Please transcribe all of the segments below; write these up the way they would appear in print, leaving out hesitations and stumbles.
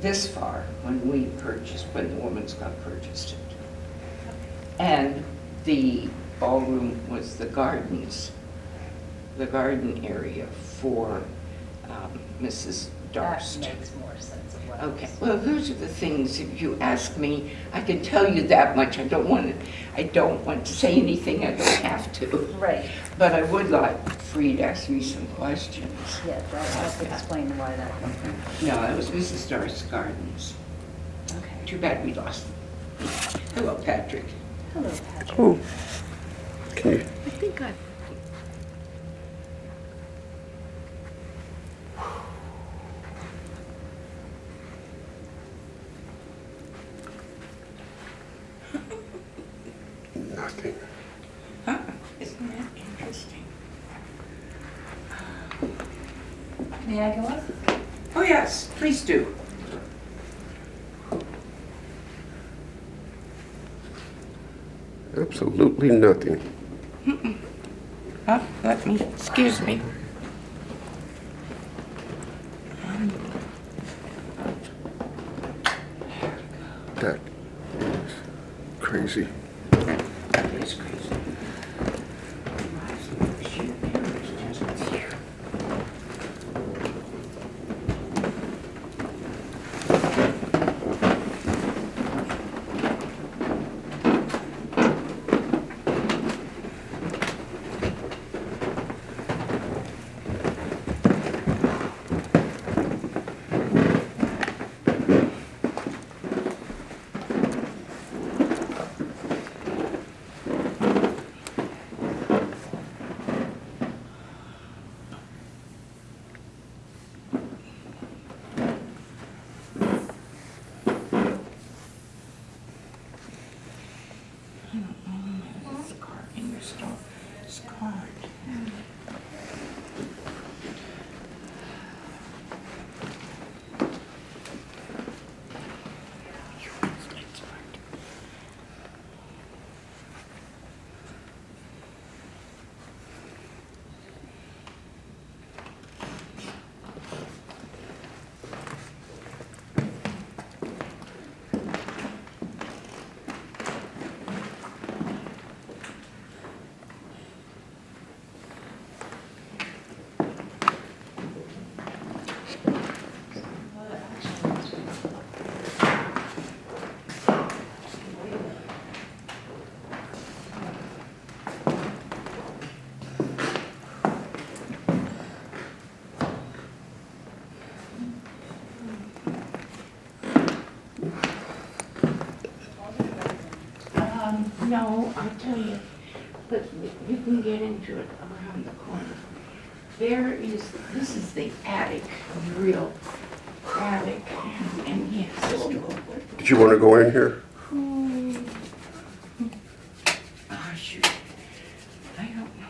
this far when the Women's Club purchased it. And the ballroom was the garden area for Mrs. Darst. That makes more sense of what it Okay, was. well, those are the things, if you ask me, I can tell you that much. I don't want to say anything I don't have to. Right. But I would like for you to ask me some questions. Yeah, that would explain why that comes from. No, that was Mrs. Darst's gardens. Okay. Too bad we lost them. Hello, Patrick. Hello, Patrick. Oh, okay. I think I've... Nothing. Huh? Isn't that interesting? May I go up? Oh, yes, please do. Absolutely nothing. Excuse me. That is crazy. That is crazy. No, I'll tell you, but you can get into it around the corner. This is the attic, the real attic, and yes. Did you want to go in here? Ah, shoot. I don't know.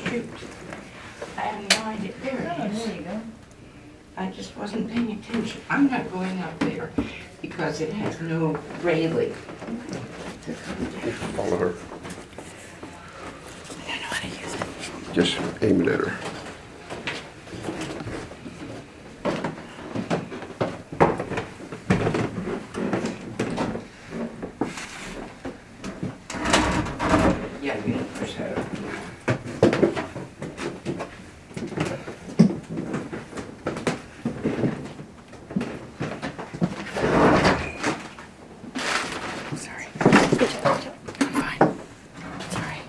Shoot. I have no idea. There it is. There you go. I just wasn't paying attention. I'm not going up there because it has no railing to come down. Follow her. I don't know how to use it. Just aim it at her. Yeah, you can push that up. Sorry. I'm fine. Sorry.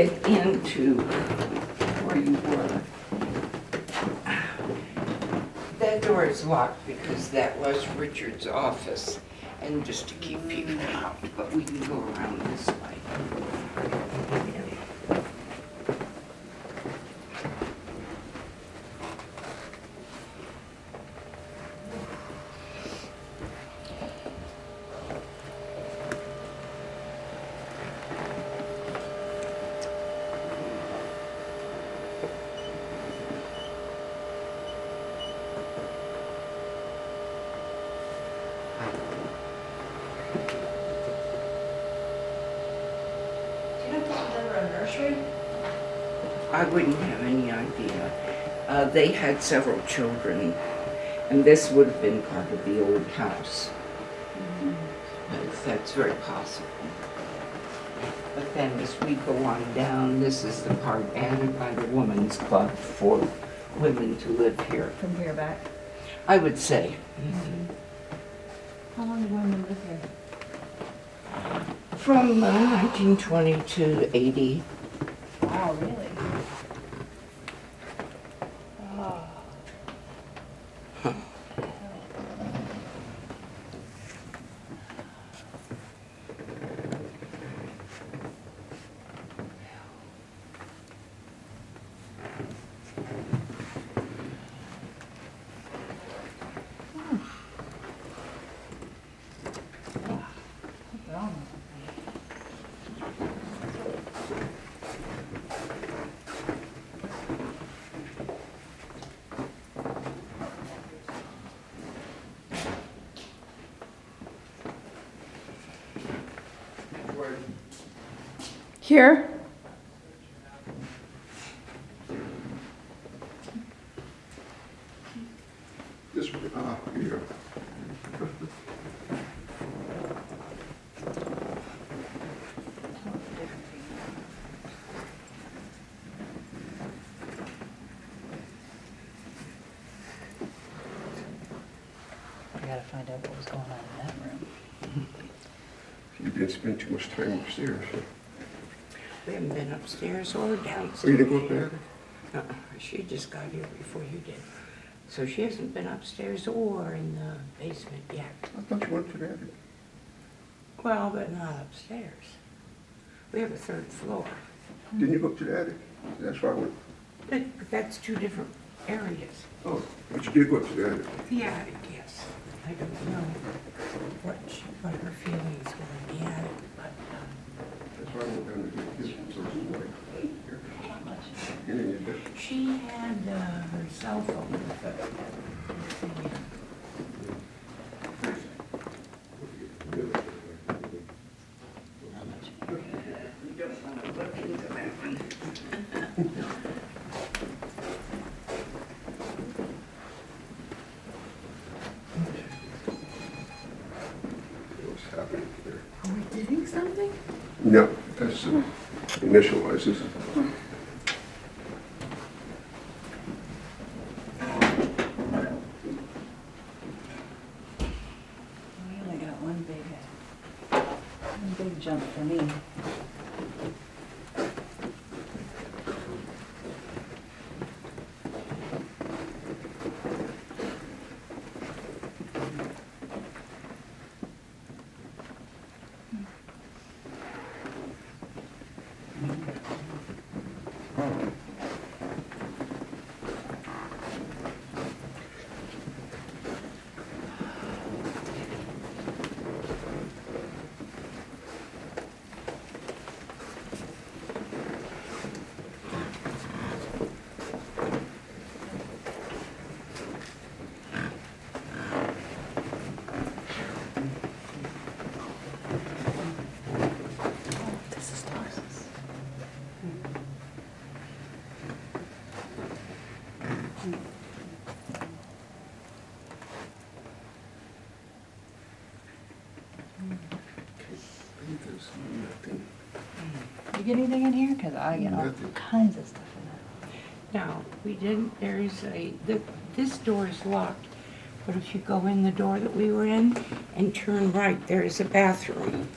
get into where you were, that door is locked because that was Richard's office, and just to keep people out, but we can go around this way. I wouldn't have any idea. They had several children, and this would have been part of the old house. That's very possible. But then as we go on down, this is the part added by the Women's Club for women to live here. From here back. I would say. How long did women live here? From 1920 to 80. Wow, really? Oh. Here? This one, here. I gotta find out what was going on in that room. You didn't spend too much time upstairs. We haven't been upstairs or downstairs. Oh, you didn't go up there? She just got here before you did. So she hasn't been upstairs or in the basement yet. I thought you went to the attic. Well, but not upstairs. We have a third floor. Didn't you go up to the attic? That's why I went. But that's two different areas. Oh, but you did go up to the attic. The attic, yes. I don't know what her feelings were in the attic, but That's why I went down to get his place. Here. Get in your bed. she had her cell phone with her. You don't want to look into that one. What's happening there? Are we doing something? No, that's initializes. We only got one big jump for me. This is Lars's. There's nothing. You get anything in here? Because I get all Nothing. kinds of stuff in No, we didn't. This door is locked, but if you go in the door that we were in and turn right, there is a bathroom.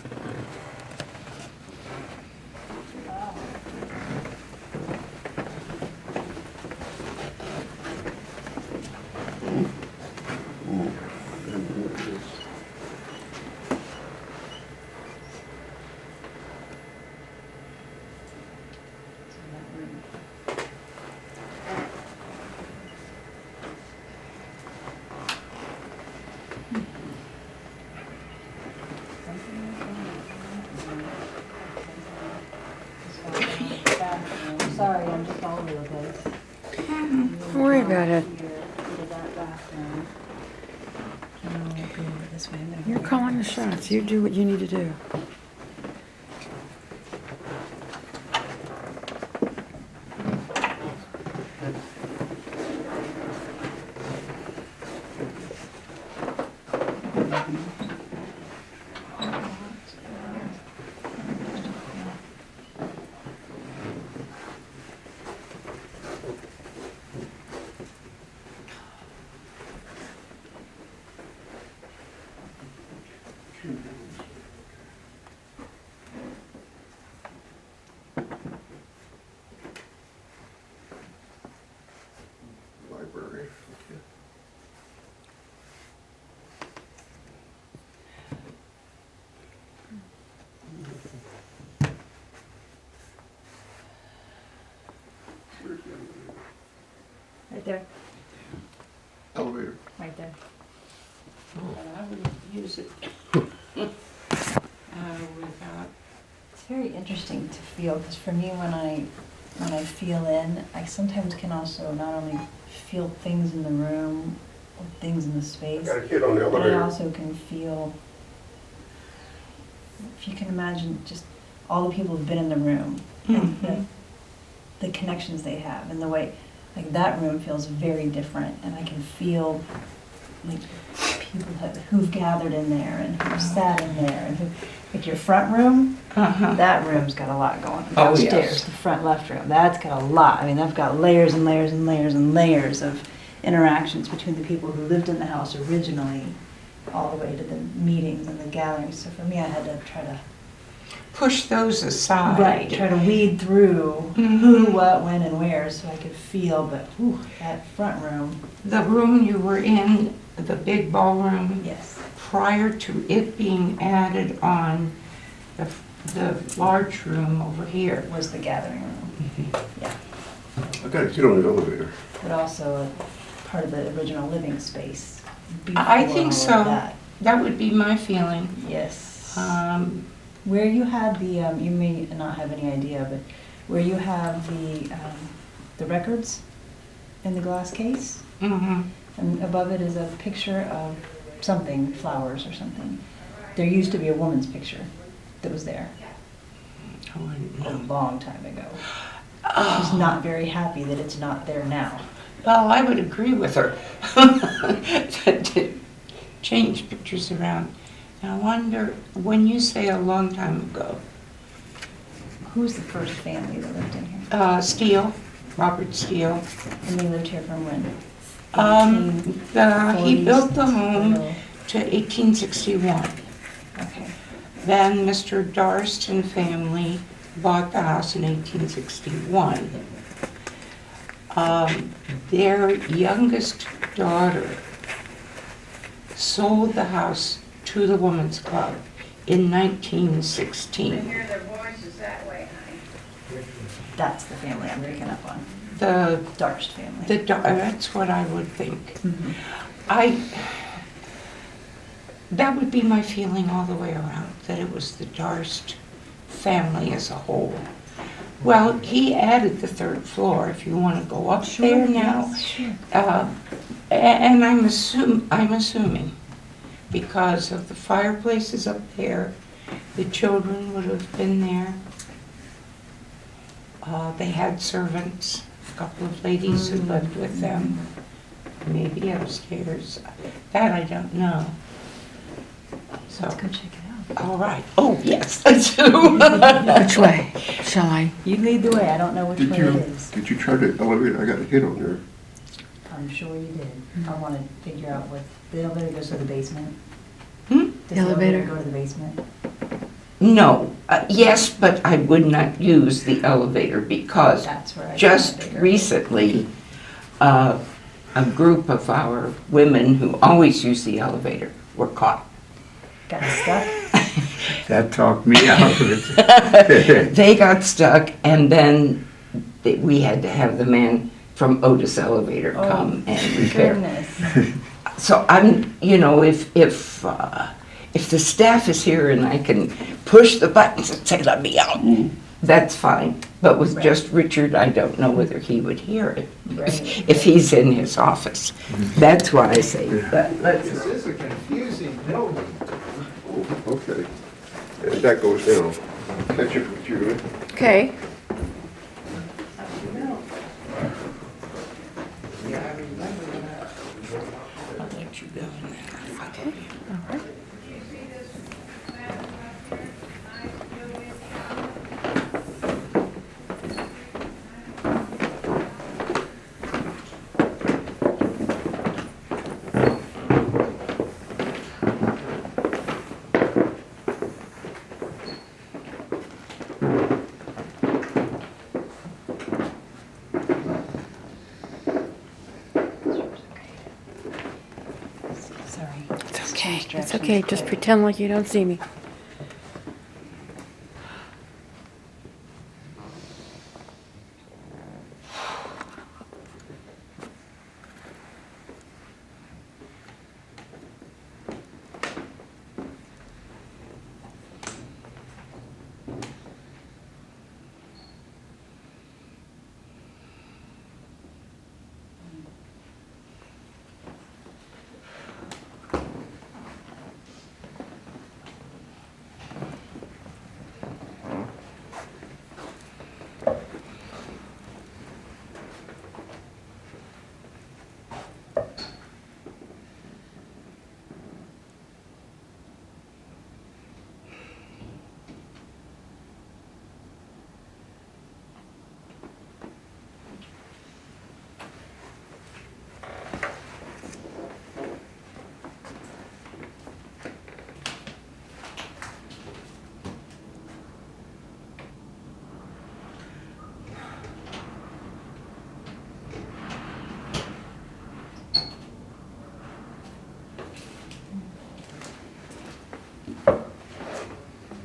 bathroom. Sorry, I'm just all over the place. Don't worry about it. Here, to that bathroom. Oh, go over this way. I'm gonna go You're over calling the here. shots. You do what you need to do. Library, okay. Where's the Right there, elevator? right there. I would use it without. It's very interesting to feel, because for me, when I feel in, I sometimes can also not only feel things in the room or things in the space, Got a kid on the but I elevator. also can feel, if you can imagine just all the people who've been in the room, and the connections they have, and the way, like that room feels very different, and I can feel like people who've gathered in there, and who've sat in there, and who, like your front room, that room's got a lot going on. Oh, yes. Downstairs, the front left room, that's got a lot. I mean, they've got layers and layers and layers and layers of interactions between the people who lived in the house originally, all the way to the meetings and the gatherings. So for me, I had to try to Push those aside. try to weed through who, what, when, and where, so I could feel. But whew, that front room, The room you were in, the big ballroom, yes, prior to it being added on the large room over here. was the gathering room. Yeah, I got a kid on the elevator. but also a part of the original living space. I before think all of so. that. That would be my feeling. Yes. Where Where you had the, you may not have any idea, but where you have the records in the glass case, and above it is a picture of something, flowers or something. There used to be a woman's picture that was there a long time ago. She's not very happy that it's not there now. Well, I would agree with her. To change pictures around. I wonder, when you say a long time ago, Who's the first family that lived in here? Steele, Robert Steele, And they lived here from when? he built the 1840s home till- to 1861. Okay. Then Mr. Darston family bought the house in 1861. Their youngest daughter sold the house to the Women's Club in 1916. Hear their voices that way, honey. That's the family I'm picking up on. The, Darst family. that's what I would think. Mhm. That would be my feeling all the way around, that it was the Darst family as a whole. Well, he added the third floor, if you want to go up there now. Yes, sure. And I'm assuming, because of the fireplaces up there, the children would have been there. They had servants, a couple of ladies who lived with them, maybe upstairs. That I don't know. So, Let's go check it out. all right. Oh, yes, I do. Which way? Shall I? You lead the way. I don't know which way it is. Did you try the elevator? I got a kid on there. I'm sure you did. I want to figure out what, the elevator goes to the basement? Hmm? Does the Elevator? go to the basement? No, yes, but I would not use the elevator because That's where I just figure. recently, a group of our women who always use the elevator were caught. Got stuck? That talked me out of it. They got stuck, and then we had to have the man from Otis Elevator come and repair. Goodness. So I'm, if the staff is here and I can push the buttons and say, let me out, that's fine. But with Right. just Richard, I don't know whether he would hear it Right. if he's in his office. That's why I say, let's, This is a confusing building. Oh, okay. And that goes down. Catch your computer. Okay. yeah, I remember that. I'll let you go in there. Okay. All right. Sorry. It's okay. It's Distractions okay. Just clear. pretend like you don't see me.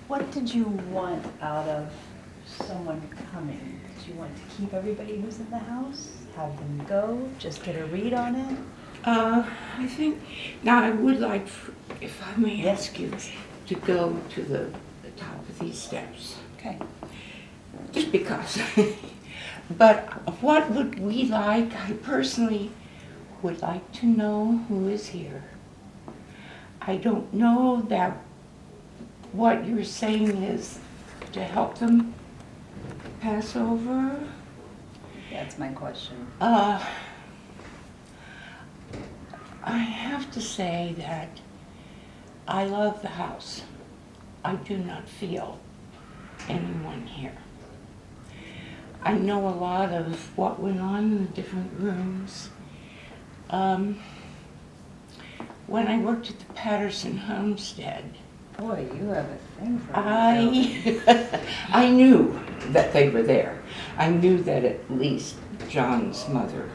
What did you want out of someone coming? Did you want to keep everybody who's in the house? Have them go? Just get a read on it? I think, now I would like, if I may Yes. ask you, to go to the top of these steps. Okay. Just because. But what would we like? I personally would like to know who is here. I don't know that what you're saying is to help them pass over. That's my question. I have to say that I love the house. I do not feel anyone here. I know a lot of what went on in the different rooms. When I worked at the Patterson homestead, Boy, you have a thing for me. I knew that they were there. I knew that at least John's mother,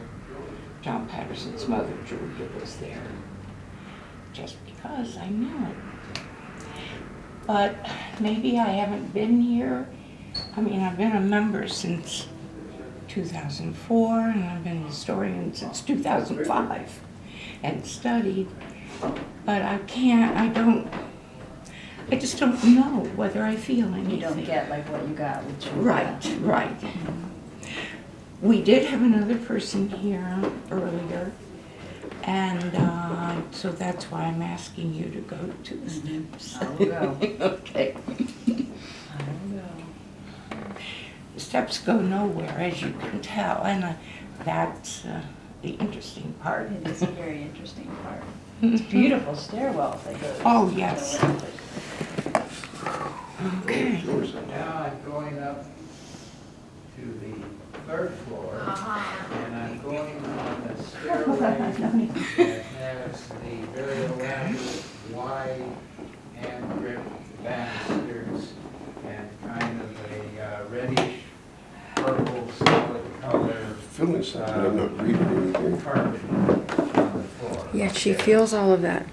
John Patterson's mother, Julia, was there. Just because I knew it. But maybe I haven't been here. I mean, I've been a member since 2004, and I've been a historian since 2005, and studied. But I just don't know whether I feel anything. You don't get like what you got with Julia. Right, right. We did have another person here earlier, and so that's why I'm asking you to go to the steps. I will go. Okay. I will go. The steps go nowhere, as you can tell, and that's the interesting part. It is a very interesting part. It's beautiful stairwell that goes. Oh, yes. around it. Okay. Now I'm going up to the third floor, and I'm going on a stairway that has the very elaborate wide hand grip banisters and kind of a reddish purple solid color Feeling something, I'm not reading anything. carpet on the floor. Yeah, she feels all of that.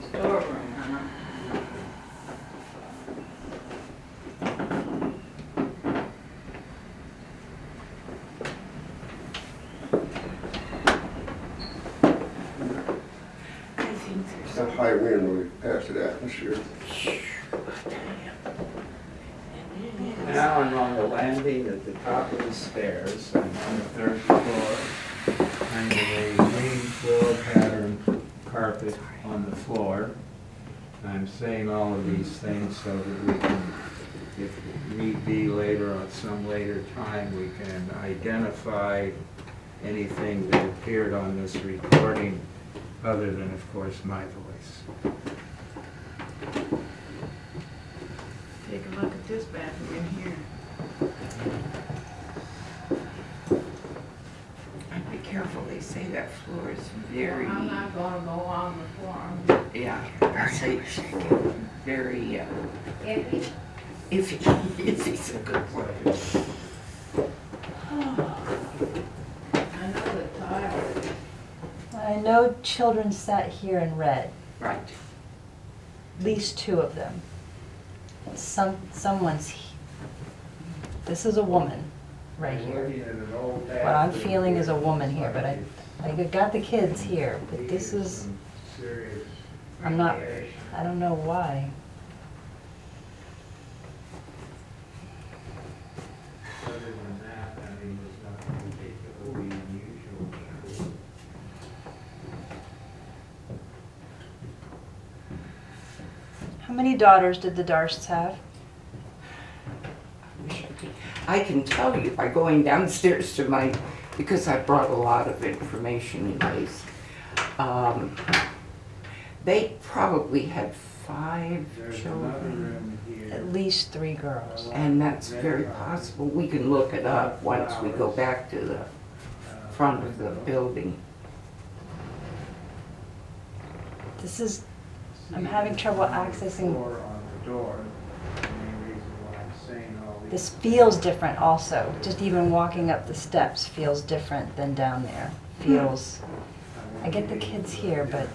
Storeroom, huh? That high wind really passed the atmosphere. Now I'm on the landing at the top of the stairs. I'm on the third floor. Under a green floor pattern carpet on the floor. I'm saying all of these things so that we can, if need be later at some later time, we can identify anything that appeared on this recording other than, of course, my voice. Take a look at this bathroom in here. I'd be careful, they say that floor is very, I'm not gonna go on the floor. yeah, I say very Iffy. iffy. Iffy's a good word. I know the tile. I know children sat here and read, Right. at least two of them. Someone's, this is a woman right here. What I'm feeling is a woman here, but I got the kids here, but this is, I don't know why. Other than that, I mean, there's nothing particularly unusual. How many daughters did the Darsts have? I can tell you by going downstairs to my, because I brought a lot of information in case. They probably had 5 There's another children, room here. At least 3 girls. and that's very possible. We can look it up once we go back to the front of the building. This is, I'm having trouble accessing, Door on the door. The main reason why I'm saying all these. this feels different also. Just even walking up the steps feels different than down there. Feels, I get the kids here, but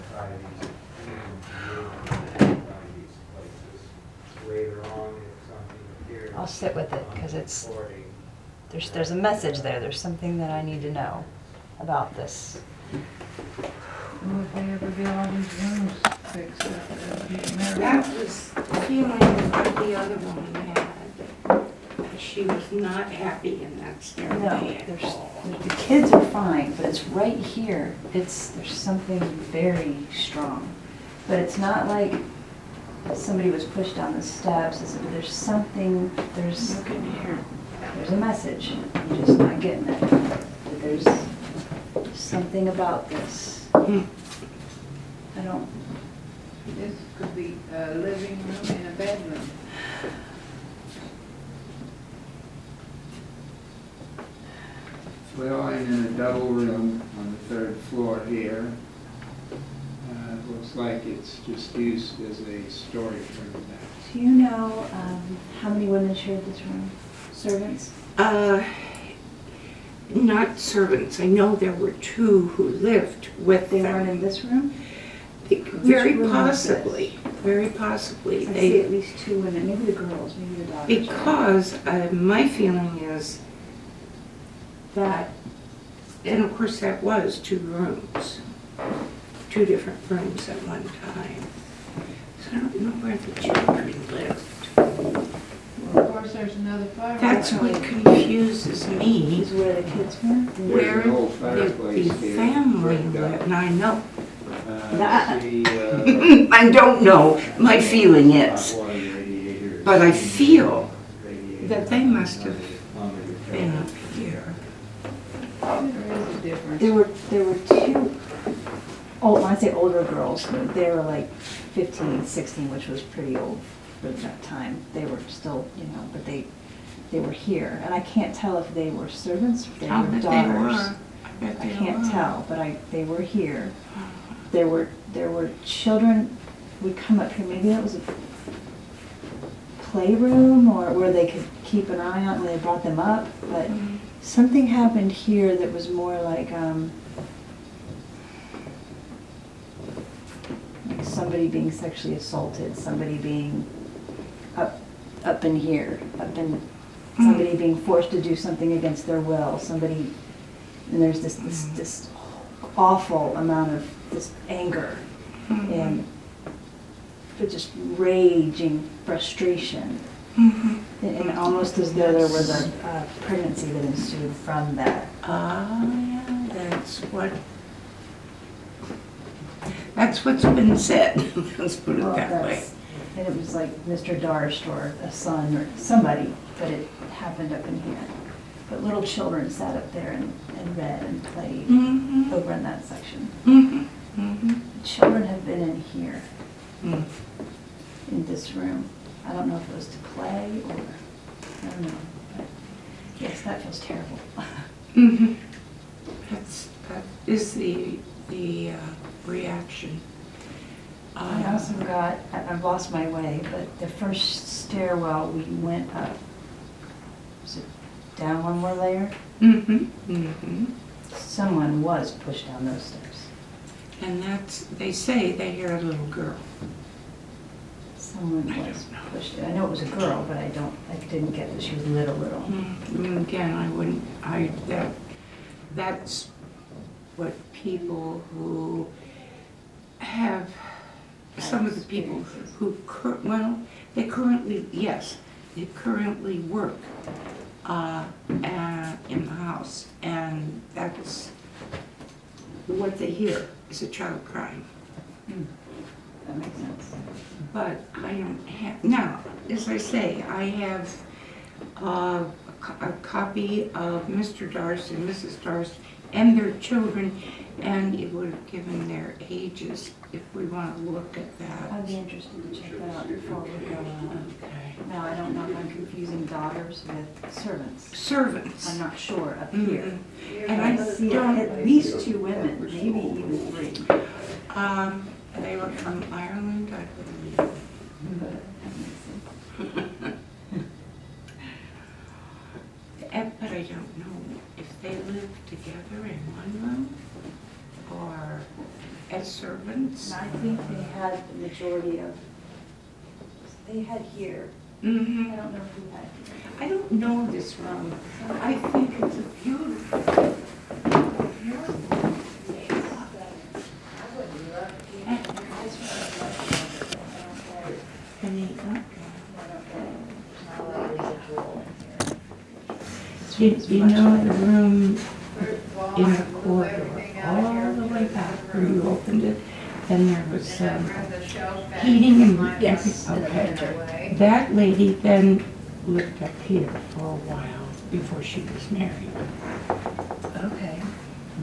I'll sit with it because it's, there's a message there. There's something that I need to know about this. Well, if they ever get all these rooms fixed up, it'll be a miracle. That was the feeling that the other woman had. She was not happy in that stairway No, at all. the kids are fine, but it's right here. There's something very strong. But it's not like somebody was pushed down the steps. There's something, there's a message. I'm just not getting it. But there's something about this. I don't, This could be a living room and a bedroom. Well, I'm in a double room on the 3rd floor here. Looks like it's just used as a storage room now. do you know how many women shared this room? Servants? Not servants. I know there were 2 who lived with They them. weren't in this room? Very room was this? possibly. Very possibly. I see at least 2 women, maybe the girls, maybe the daughters. Because my feeling is that, and of course that was 2 rooms, 2 different rooms at one time. So I don't know where the children lived. Well, of course, there's another fireplace. That's what confuses me, Is where the kids were? where There's an old the fireplace here. family Right down. lived. And I know, That- See, I don't know, my feeling is, hot water radiator. but I feel Radiator. that they must have been up here. There is a difference. There were 2, oh, when I say older girls, they were like 15, 16, which was pretty old for that time. They were still, but they were here. And I can't tell if they were servants, if they I'll were bet they daughters. were. I bet I they can't were. tell, but they were here. There were children would come up here, maybe that was a playroom or where they could keep an eye on when they brought them up, but something happened here that was more like somebody being sexually assaulted, somebody being up in here, somebody being forced to do something against their will, somebody, and there's this awful amount of this anger, and for just raging frustration. Mhm. And almost as though there was a pregnancy that ensued from that. Yeah, that's what's been said. Let's put it Well, that way. that's- And it was like Mr. Darst or a son or somebody, but it happened up in here. But little children sat up there and read and played Mm-hmm. over in that section. Mm-hmm. Mm-hmm. Children have been in here, Mm. in this room. I don't know if it was to play or, I don't know. But yes, that feels terrible. Mm-hmm. That is the reaction. I also got, I've lost my way, but the first stairwell we went up, was it down one more layer? Mm-hmm. Mm-hmm. Someone was pushed down those steps. And they say they hear a little girl. Someone was pushed. I know it was a girl, but I didn't get that she was little. Again, that's what people who have, some of the people who, they currently work in the house, and that's what they hear is a child crying. That makes sense. But I don't have, now, as I say, I have a copy of Mr. Darst and Mrs. Darst and their children, and it would have given their ages if we want to look at that. I'd be interested to check that out before we go on. Okay. Now, I don't know if I'm confusing daughters with servants. Servants. I'm not sure up Mhm. here. And I see don't, at least 2 women, maybe even 3. they were from Ireland, I believe. But I don't know if they lived together in one room or as servants. I think they had the majority of, they had here. I Mm-hmm. don't know who had here. I don't know this room. I think it's a beautiful. You know the room in the corridor, all the way back where you opened it, and there was heating and everything. Okay. That lady then lived up here for a while before she was married. Okay.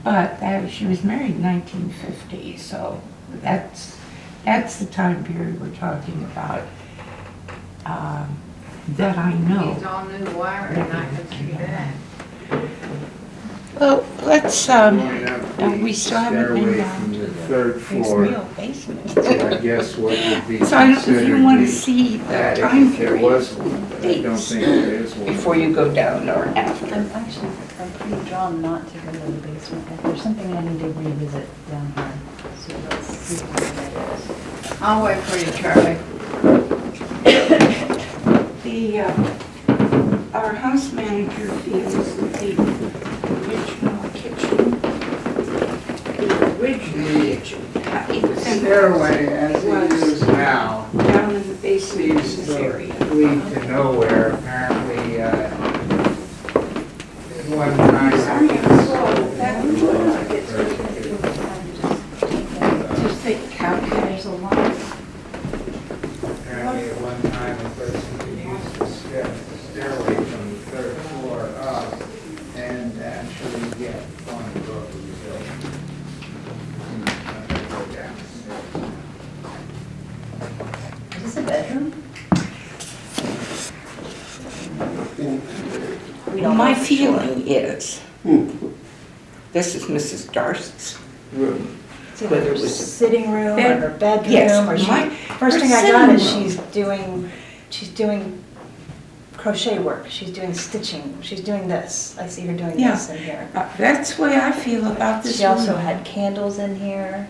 But she was married in 1950, so that's the time period we're talking about. That I know. He's all new wiring, I can see that. Well, let's, and we still haven't been Stairway down from to the the third floor. real basement. to, I guess what would be So I don't know if you considered want to the see the attic, time if there period, was one, but I don't dates, think there is one. before you go down or after. I'm pretty drawn not to go to the basement. If there's something I need to revisit down here, so let's see what that is. I'll wait for you, Charlie. Our house manager feels that the original kitchen, it was in Stairway as it is now down in the basement in seems this to area. lead to nowhere. Apparently, at one time. Just think, count There's a lot. Apparently, at one time, a person could use the stairway from the third floor up and actually get on the roof of the building. Go downstairs. Is this a bedroom? We don't My know for sure. feeling is, this is Mrs. Darst's room. It's either Whether her it was a sitting room or bed- her bedroom, yes, or my- first her thing I got is sitting she's doing crochet work, she's doing stitching, she's doing this. I see her doing Yeah. this in here. That's the way I feel about this She also room. had candles in here,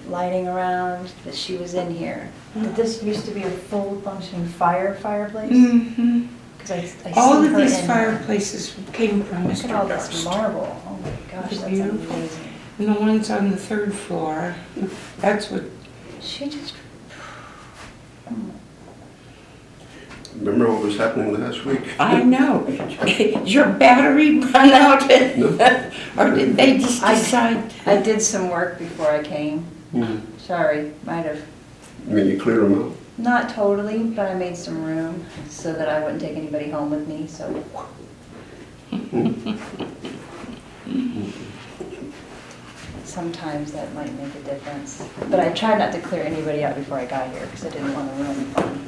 lighting around, that she was in here. Did this used to be a full functioning fireplace? Mhm. Because I All see of her these in- fireplaces came from Look Mr. at all this Darst. marble. Oh my gosh, It's that's beautiful. amazing. And the ones on the third floor, that's what, She just, Remember what was happening last week? I know. Your battery run out? Or did they just decide? I did some work before I came. Hmm. Sorry, might have. I mean, you cleared them out? Not totally, but I made some room so that I wouldn't take anybody home with me, so. Sometimes that might make a difference. But I tried not to clear anybody out before I got here because I didn't want to ruin the fun.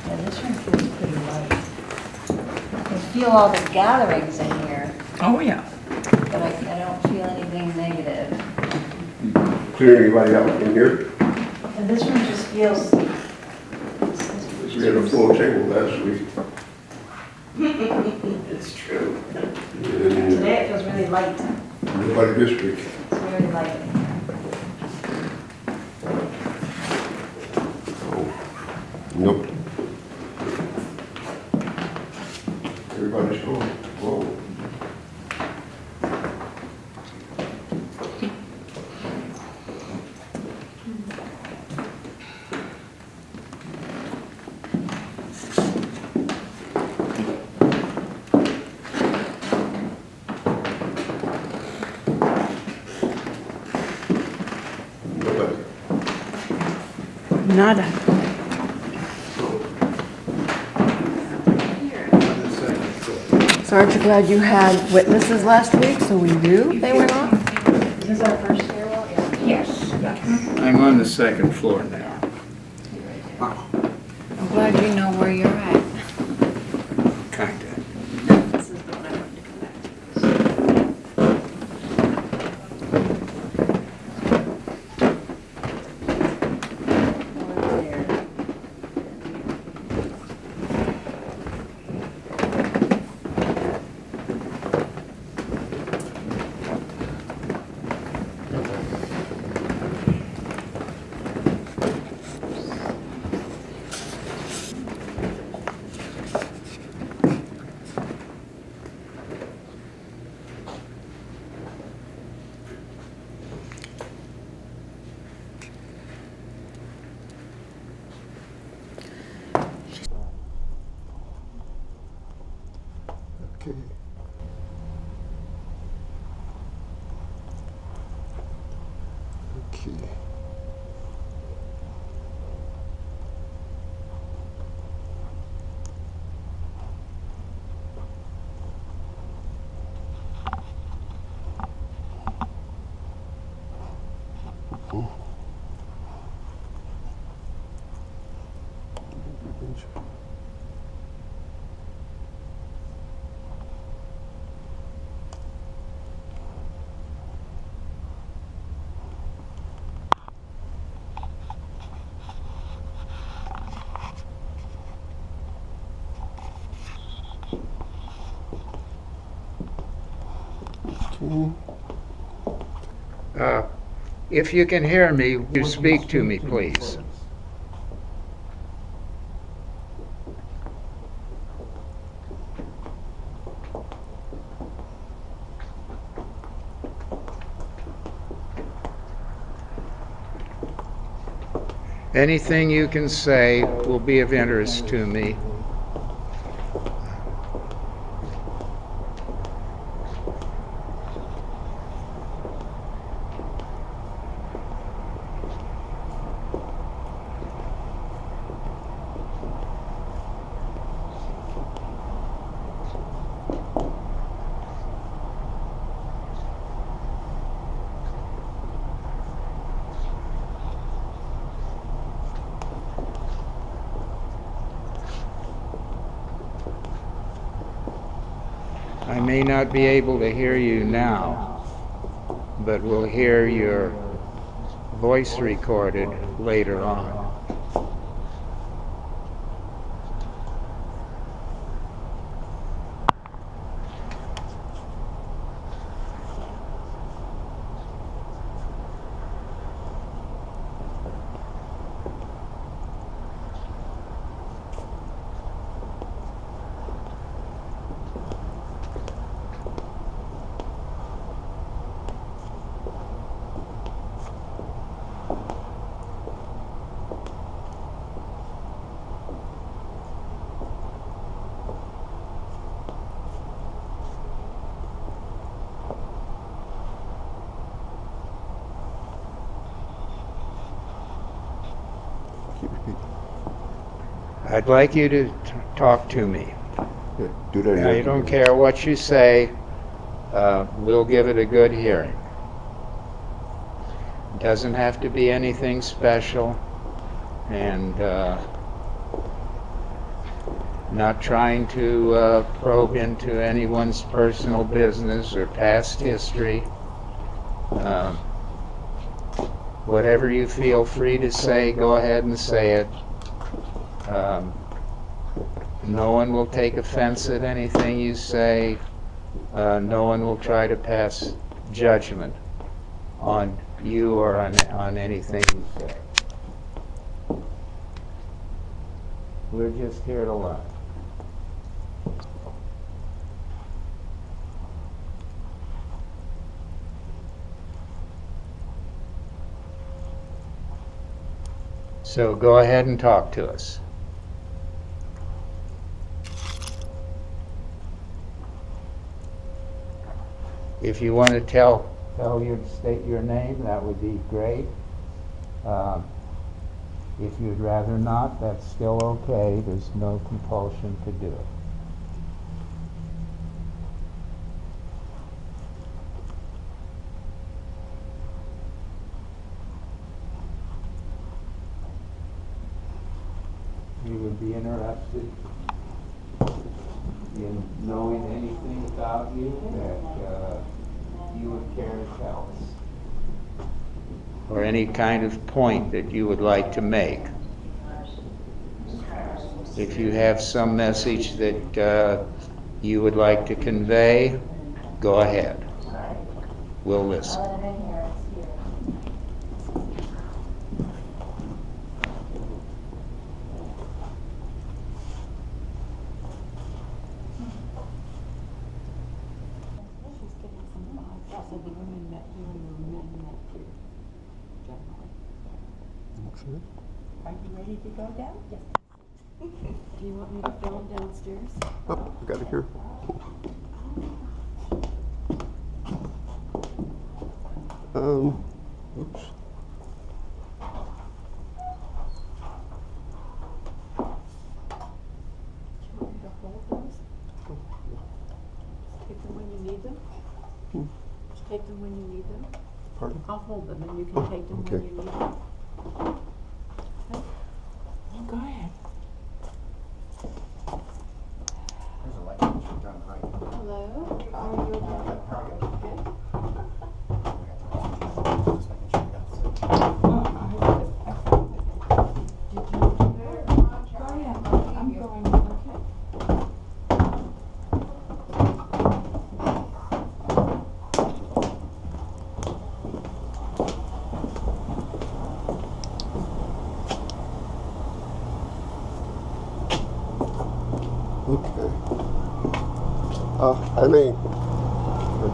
Yeah, this room feels pretty light. I can feel all the gatherings in here, Oh, yeah. but I don't feel anything negative. Clear anybody out in here? And this room just feels. We had a full table last week. It's true. And Today it feels really light. nobody this week. It's very light in here. Oh, nope. Everybody's gone. Whoa. Nobody. Nada. So aren't you glad you had witnesses last week so we knew they went off? Is this our first stairwell? Yeah. Yes, yes. I'm on the second floor now. I'm glad you know where you're at. Kinda. This is the one I wanted to come back to. Over there. Okay. Okay. If you can hear me, you speak to me, please. Anything you can say will be of interest to me. I may not be able to hear you now, but we'll hear your voice recorded later on. I'd like you to talk to me. Yeah, do that. I don't care what you say, we'll give it a good hearing. Doesn't have to be anything special, and not trying to probe into anyone's personal business or past history. Whatever you feel free to say, go ahead and say it. No one will take offense at anything you say. No one will try to pass judgment on you or on anything you say. We're just here to learn. So go ahead and talk to us. If you want to state your name, that would be great. If you'd rather not, that's still okay. There's no compulsion to do it. You would be interested in knowing anything about you that you would care to tell us, or any kind of point that you would like to make. If you have some message that you would like to convey, go ahead. We'll listen. Are you ready to go down? Yes. Do you want me to film downstairs? Oh, I got it here. Oops. Take them when you need them? Just take them when you need them? Pardon? I'll hold them and you can take them okay. when you need them. Go ahead. Hello? Are you okay? I'm going. Okay. Okay. Eileen,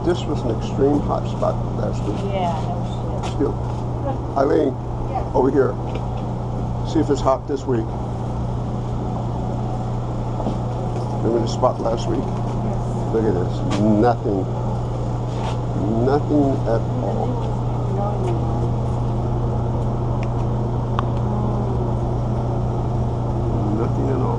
this was an extreme hot spot last week. Yeah, no shit. Still. Eileen, over here. See if it's hot this week. Remember the spot last week? Look at this. Nothing. Nothing at all. Nothing at all.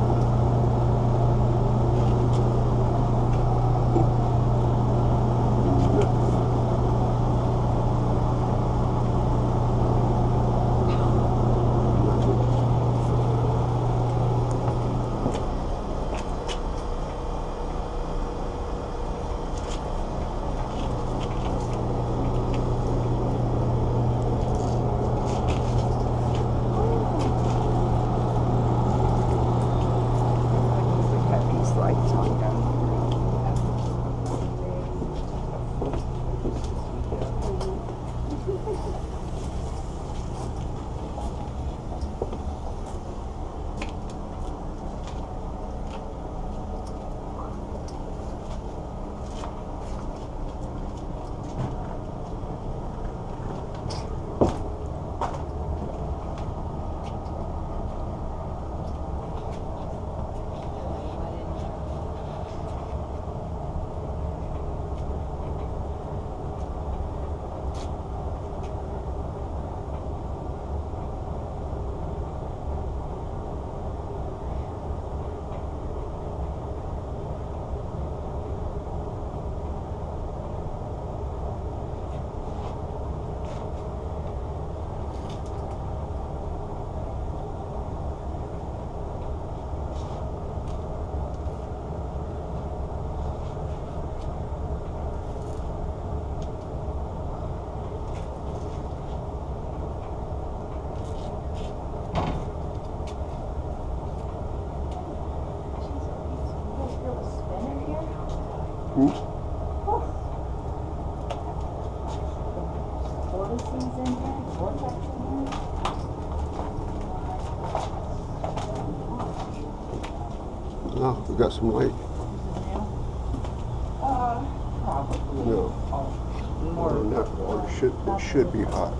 Oh, we got some light. Probably. No. More. It should be hot.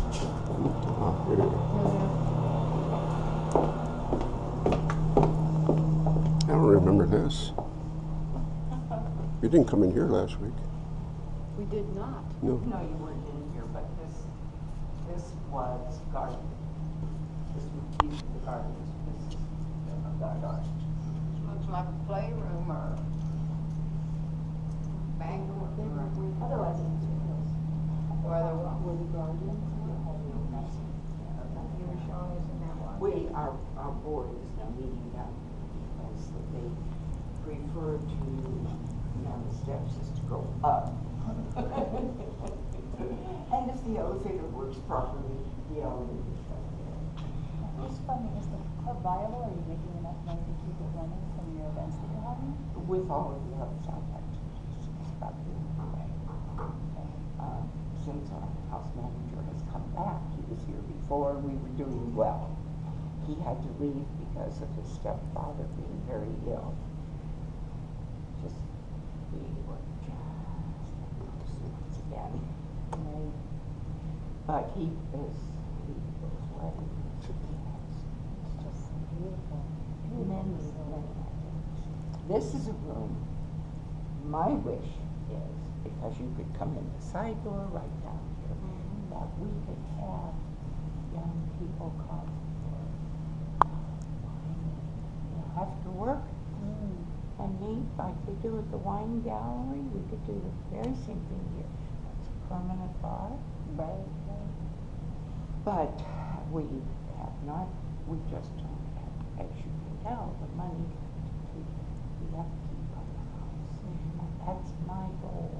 Here it is. I don't remember this. You didn't come in here last week. We did not. No. No, you weren't in here, but this was garden. This would be the garden. This is the garden. Looks like a playroom or banquet room. Otherwise, Or the garden. You were showing us in that one. our board is now meeting down because they prefer to, the steps is to go up. And if the elevator works properly, the elevator is up there. What's funny, is the club viable? Are you making enough money to keep it running from your events that you're having? With all of the outside activities, it's about the way. Since our house manager has come back, he was here before, we were doing well. He had to leave because of his stepfather being very ill. We were just once again. But he was ready. It's just beautiful. This is a room. My wish is, because you could come in the side door right down here, that we could have young people come for after work. And meet like they do at the wine gallery. We could do the very same thing here. It's a permanent bar. Right. But we have not, we just don't have, as you can tell, the money to keep the upkeep of the house. And that's my goal.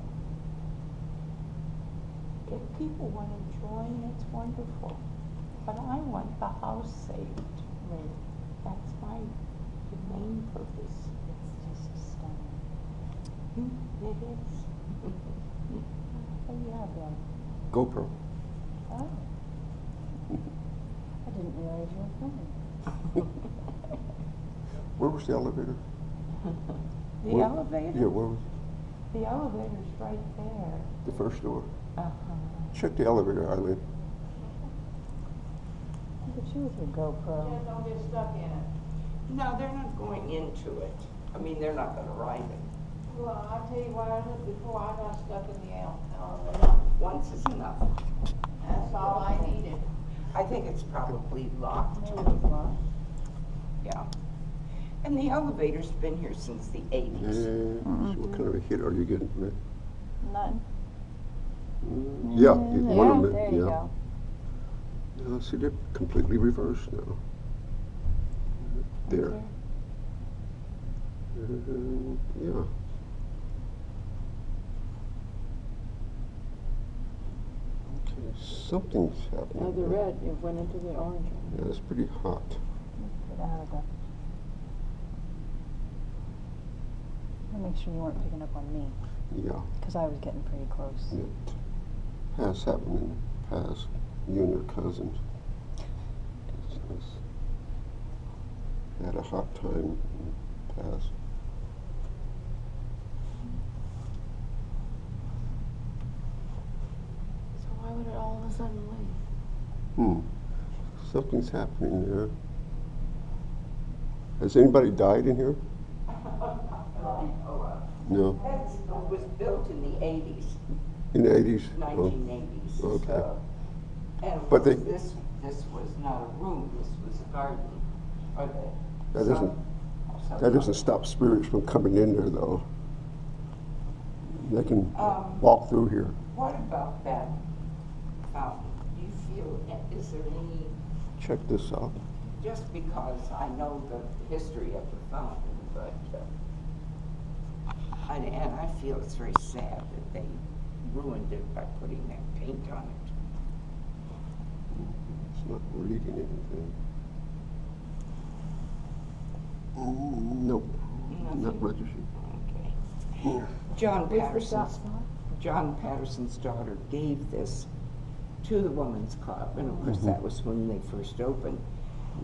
If people want to join, it's wonderful. But I want the house saved. Right. That's my main purpose. It is. What do you have there? GoPro. Oh. I didn't realize you were filming. Where was the elevator? The elevator? Yeah, where was The elevator's right there. the first door? Uh-huh. Check the elevator, Eileen. Look at you with your GoPro. Yeah, don't get stuck in it. No, they're not going into it. I mean, they're not going to ride it. Well, I'll tell you what I did before I got stuck in the elevator. Once is enough. That's all I needed. I think it's probably locked. Maybe it's locked. Yeah. And the elevator's been here since the 80s. So what kind of a hit are you getting, man? None. Yeah, one of them. There you go. Yeah, see, they're completely reversed now. There. Yeah. Okay, something's happening. Now the red, it went into the orange. Yeah, it's pretty hot. Get out of that. I'll make sure you weren't picking up on me, Yeah, because I was getting pretty close. it has happened in the past. You and your cousins. Had a hot time in the past. So why would it all of a sudden leave? Something's happening there. Has anybody died in here? No. It was built in the 80s, In the 80s? 1980s. Okay. So, and of But course, they- this was not a room, this was a garden. Or That doesn't stop spirits from coming in there, though. They can walk through here. What about that fountain? Do you feel, is there any, Check this out. just because I know the history of the fountain, but And I feel it's very sad that they ruined it by putting that paint on it. It's not reading anything. Nope, not Nothing. registering. Okay. John Patterson's daughter gave this to the Women's Club, and of course that was when they first opened.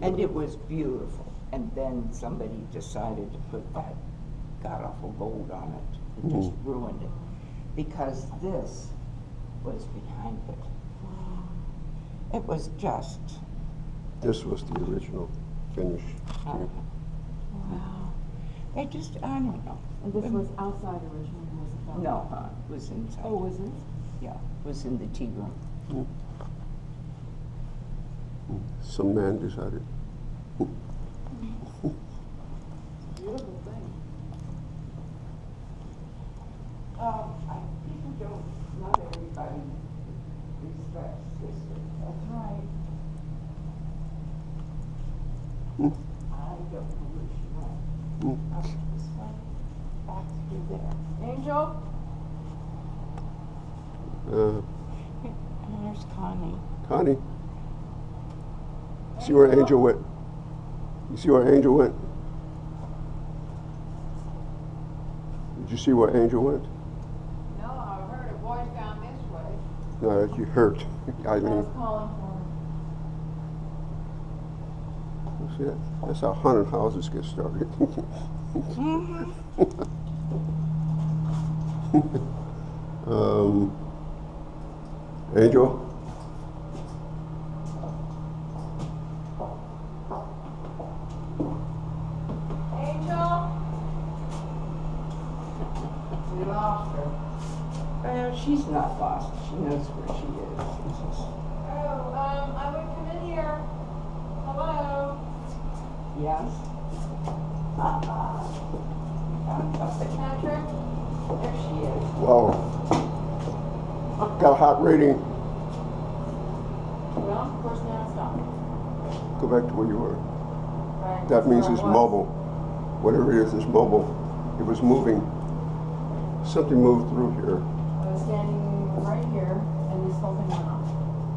And it was beautiful. And then somebody decided to put that god-awful gold on it. It just ruined it. Because this was behind it. It was just, This was the original finish. wow. I don't know. And this was outside originally, was it? No, it was inside. Oh, was it? Yeah, it was in the tea room. Some man decided. Beautiful thing. People don't, not everybody respects history. That's right. I don't know where she went. Up this way, back through there. Angel? And there's Connie. Connie, see where Angel went? You see where Angel went? Did you see where Angel went? No, I heard a voice down this way. No, you hurt. I I mean, was calling for see that? That's how haunted houses get started. Angel? Angel? We lost her. She's not lost. She knows where she is. It's just, Oh, I would come in here. Hello? yes. Patrick? There she is. Wow. Got a hot rating. well, of course now it's stopped. Go back to where you were. Right. That means Where I it's was. mobile. Whatever it is, it's mobile. It was moving. Something moved through here. I was standing right here, and this whole thing went off,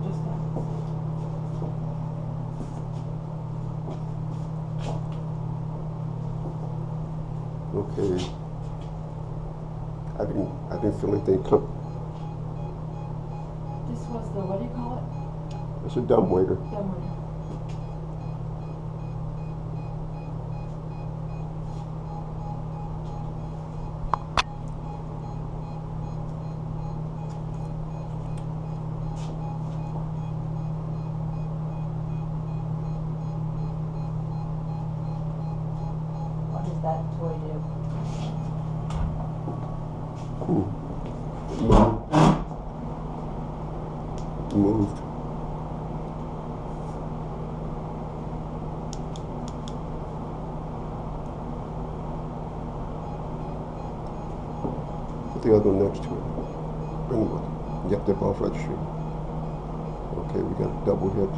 just now. Okay. I didn't feel anything come. This was the, what do you call it? It's a dumbwaiter. Dumbwaiter. What does that toy do? Moved. Put the other one next to it. Bring them up. Yep, they're both registry. Okay, we got a double hit.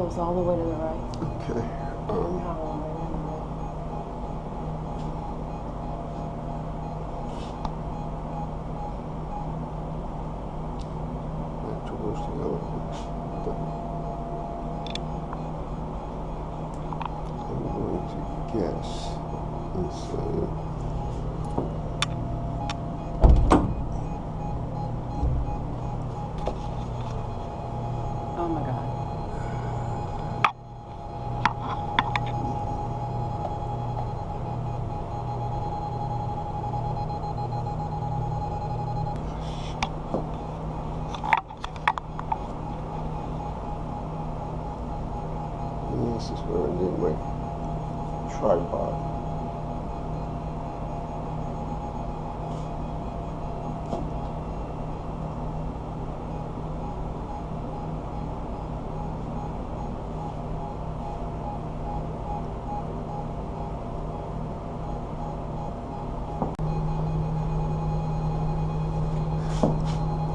goes all the way to the right. Okay. Back towards the elephant. I'm going to guess and say Oh my God. this is where I need my tripod.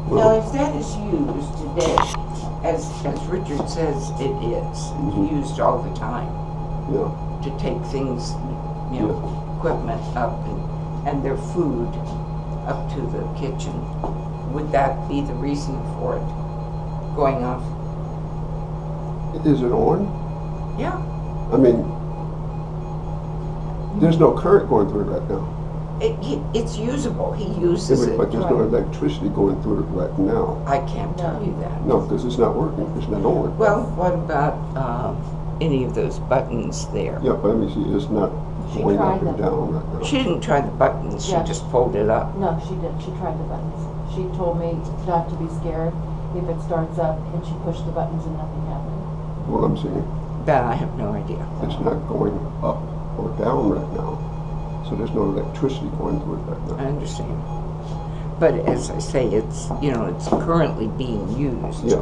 Now, if that is used today, as Richard says it is, used all the time Yeah. to take things, equipment up and their food up to the kitchen, would that be the reason for it going off? Is it on? Yeah. I mean, there's no current going through it right now. It's usable. He uses it. But there's no electricity going through it right now. I can't tell you that. No, because it's not working. It's not on. Well, what about any of those buttons there? Yeah, but let me see. It's not She going up tried and them. down right now. She didn't try the buttons. She Yeah. just pulled it up. No, she did. She tried the buttons. She told me not to be scared if it starts up, and she pushed the buttons and nothing happened. What I'm saying, That I have no idea. it's not going up or down right now. So there's no electricity going through it right I now. understand. But as I say, it's it's currently being used. Yeah.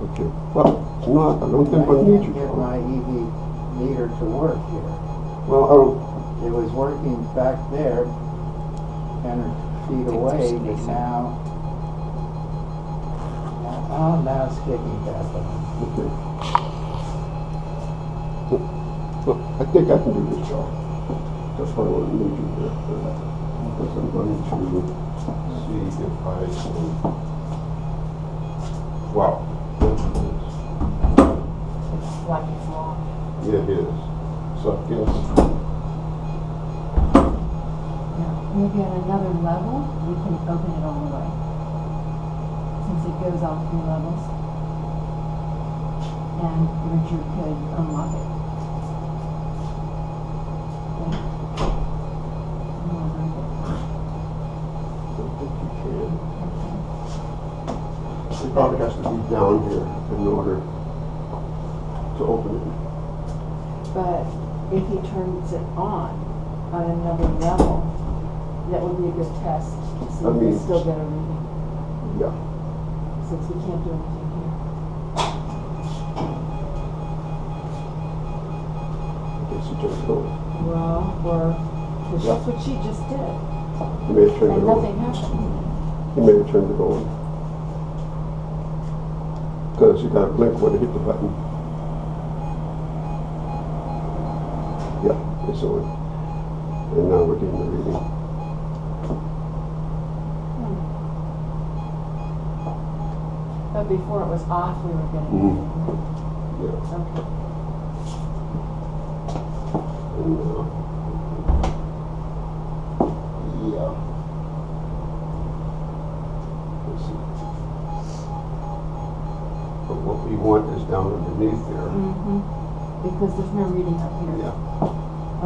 Okay. Well, no, I don't think I need you. Get my EV meter to work here. Well, I don't. It was working back there, 10 feet away, but now, now it's kicking back up. Okay. Well, I think I can do this job. That's why I want to need you here. Because I'm going to see if I can. Wow. Like it's long. Yeah, it is. So I guess. Now, maybe at another level, we can open it all the way. Since it goes all 3 levels. And Richard could unlock it. Okay. It probably has to be down here in order to open it. But if he turns it on another level, that would be a good test to see I if we mean- still get a reading, Yeah. since we can't do anything here. I guess it just goes. Well, because that's what she just did, He may have turned and it nothing on. happened. He may have turned it on. Because you got to blink when you hit the button. Yeah, it's on. And now we're getting the reading. But before it was off, we were getting Mhm. it. Yeah. Okay. And, yeah. Let's see. But what we want is down underneath there. Mm-hmm. Because there's no reading up here. Yeah.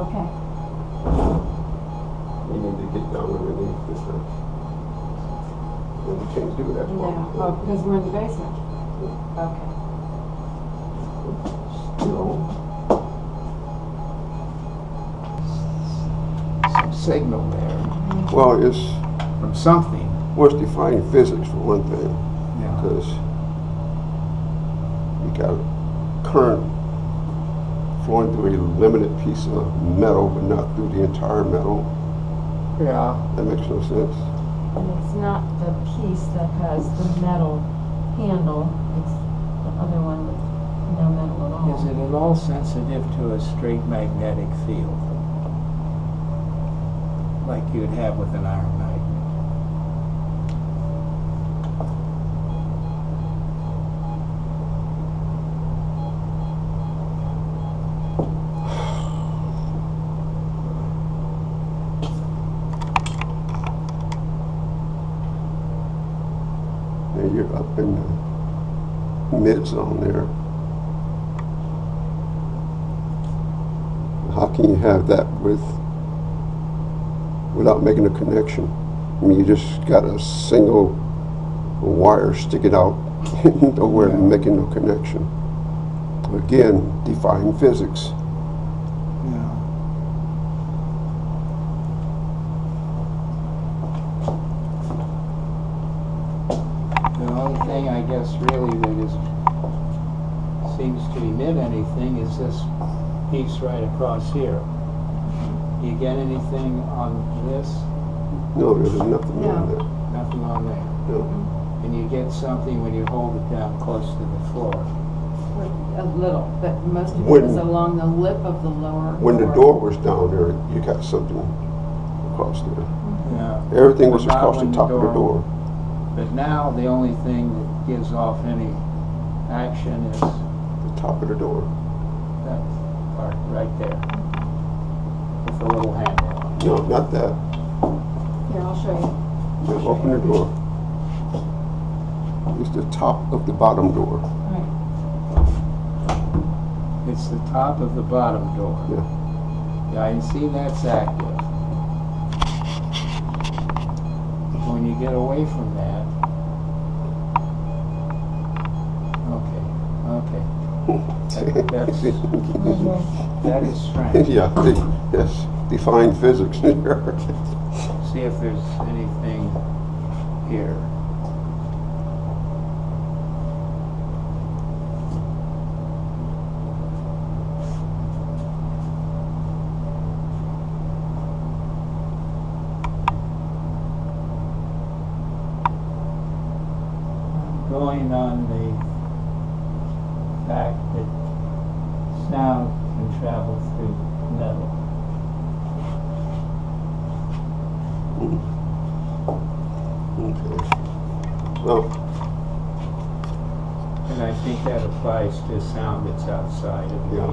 Okay. We need to get down underneath this. And we can't do that. No, oh, because we're in the basement. Okay. Still. Some signal there Well, it's from something. worth defying physics for one thing, Yeah. because you got current flowing through a limited piece of metal, but not through the entire metal. Yeah. That makes no sense. And it's not the piece that has the metal handle, it's the other one with no metal at all. Is it at all sensitive to a straight magnetic field? Like you'd have with an iron magnet? And you're up in the mid-zone there. How can you have that without making a connection? I mean, you just got a single wire sticking out nowhere, making no connection. Again, defying physics. Yeah. The only thing I guess really that seems to emit anything is this piece right across here. Do you get anything on this? No, there's nothing No. on there. Nothing on there. No. And you get something when you hold it down close to the floor. A little, but most of it When- is along the lip of the lower When the door was down there, you got something across there. Yeah. Everything was But not across the when the top of the door- door. But now the only thing that gives off any action is The top of the door. that part right there. With the little handle on it. No, not that. Here, I'll show you. Just open the door. It's the top of the bottom door. Right. It's the top of the bottom door. Yeah. Yeah, I can see that's active. When you get away from that, okay. That is strange. Yeah, yes, defying physics. See if there's anything here. Going on the fact that sound can travel through metal. Okay. Well, And I think that applies to sound that's outside of the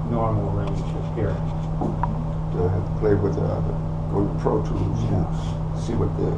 normal range of hearing. I have to play with on the Pro Tools and see what the